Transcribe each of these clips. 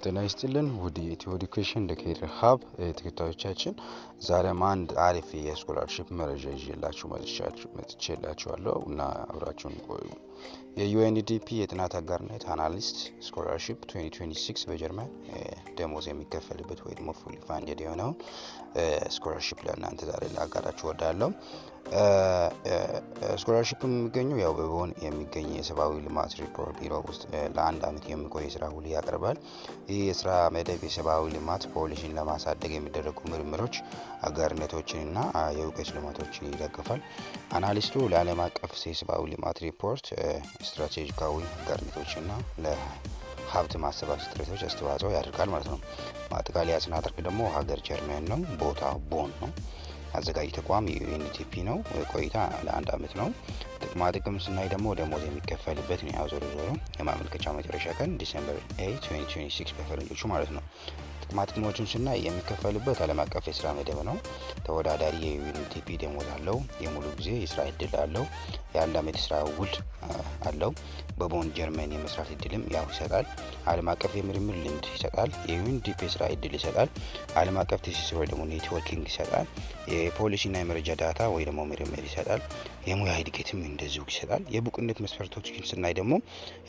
ጤና ይስጥልን ውድ የኢትዮ ኤዱኬሽን ኬሪር ሀብ ተከታዮቻችን፣ ዛሬም አንድ አሪፍ የስኮላርሺፕ መረጃ ይዤላችሁ መጥቼላችኋለሁ እና አብራችሁን ቆዩ። የዩኤንዲፒ የጥናት አጋርነት አናሊስት ስኮላርሺፕ 2026 በጀርመን ደሞዝ የሚከፈልበት ወይ ደግሞ ፉሊ ፋንድድ የሆነው ስኮላርሺፕ ለእናንተ ዛሬ ላጋራችሁ እወዳለሁ። ስኮላርሺፕ የሚገኘው ያው በቦን የሚገኝ የሰብአዊ ልማት ሪፖርት ቢሮ ውስጥ ለአንድ አመት የሚቆይ የስራ ውል ያቀርባል። ይህ የስራ መደብ የሰብአዊ ልማት ፖሊሲን ለማሳደግ የሚደረጉ ምርምሮች፣ አጋርነቶችንና የእውቀት ልማቶችን ይደግፋል። አናሊስቱ ለዓለም አቀፍ የሰብአዊ ልማት ሪፖርት ስትራቴጂካዊ አጋርነቶችና ለሀብት ማሰባሰብ ጥረቶች አስተዋጽኦ ያደርጋል ማለት ነው። ማጠቃለያ ስናደርግ ደግሞ ሀገር ጀርመን ነው፣ ቦታ ቦን ነው። አዘጋጅ ተቋም ዩኤንዲፒ ነው። ቆይታ ለአንድ አመት ነው። ጥቅማ ጥቅም ስናይ ደግሞ ደሞዝ የሚከፈልበት ነው። ያው ዞሮ የማመልከቻ መጨረሻ ቀን ዲሴምበር 8 2026 በፈረንጆቹ ማለት ነው። ጥቅማ ጥቅሞችን ስናይ የሚከፈልበት ዓለም አቀፍ የስራ መደብ ነው። ተወዳዳሪ የዩኤንዲፒ ደሞዝ አለው። የሙሉ ጊዜ የስራ እድል አለው። የአንድ አመት ስራ ውል አለው። በቦን ጀርመን የመስራት እድልም ያው ይሰጣል። ዓለም አቀፍ የምርምር ልምድ ይሰጣል። የዩኤንዲፒ የስራ እድል ይሰጣል። ዓለም አቀፍ ትስስር ወይ ደግሞ ኔትወርኪንግ ይሰጣል። የፖሊሲና የመረጃ ዳታ ወይ ደግሞ ምርምር ይሰጣል። የሙያ እድገትም እንደዚሁ ይሰጣል። የብቁነት መስፈርቶችን ስናይ ደግሞ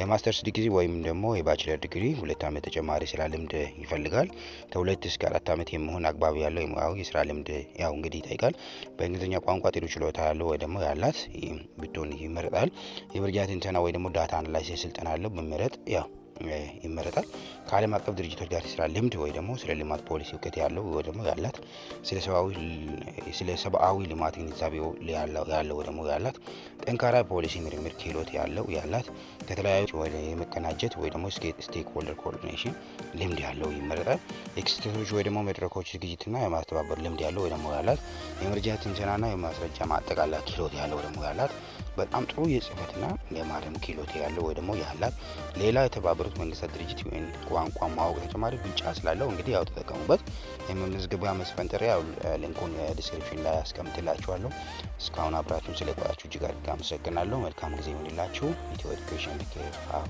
የማስተርስ ዲግሪ ወይም ደግሞ የባችለር ዲግሪ 2 አመት ተጨማሪ ስራ ልምድ ይፈልጋል። ከ2 እስከ 4 አመት የሚሆን አግባብ ያለው የሙያዊ የስራ ልምድ ያው እንግዲህ ይጠይቃል። በእንግሊዝኛ ቋንቋ ጥሩ ችሎታ ያለው ወይ ደግሞ ያላት ብትሆን ይመረጣል። የመረጃ ትንተና ወይ ደግሞ ዳታ አናላይሲስ ስልጠና ያለው መመረጥ ያው ይመረጣል። ከዓለም አቀፍ ድርጅቶች ጋር የስራ ልምድ ወይ ደግሞ ስለ ልማት ፖሊሲ እውቀት ያለው ወይ ደግሞ ያላት፣ ስለ ሰብአዊ ልማት ግንዛቤ ያለው ደግሞ ያላት፣ ጠንካራ ፖሊሲ ምርምር ክህሎት ያለው ያላት፣ ከተለያዩ ወደ የመቀናጀት ወይ ደግሞ ስቴክ ሆልደር ኮኦርዲኔሽን ልምድ ያለው ይመረጣል። የክስተቶች ወይ ደግሞ መድረኮች ዝግጅትና የማስተባበር ልምድ ያለው ወይ ደግሞ ያላት፣ የመረጃ ትንተናና የማስረጃ ማጠቃለያ ክህሎት ያለው ደግሞ ያላት፣ በጣም ጥሩ የጽህፈትና የማረም ክህሎት ያለው ወይ ደግሞ ያላት፣ ሌላ የተባበሩት መንግስታት ድርጅት ዩኤን ቋንቋ ማወቅ ተጨማሪ ብልጫ ስላለው እንግዲህ ያው ተጠቀሙበት። የመመዝገቢያ መስፈንጠሪያ ሊንኩን ዲስክሪፕሽን ላይ አስቀምጥላችኋለሁ። እስካሁን አብራችሁን ስለቆያችሁ እጅግ አድርጌ አመሰግናለሁ። መልካም ጊዜ ይሁንላችሁ። ኢትዮ ኤዱኬሽን ኬሪር ሀብ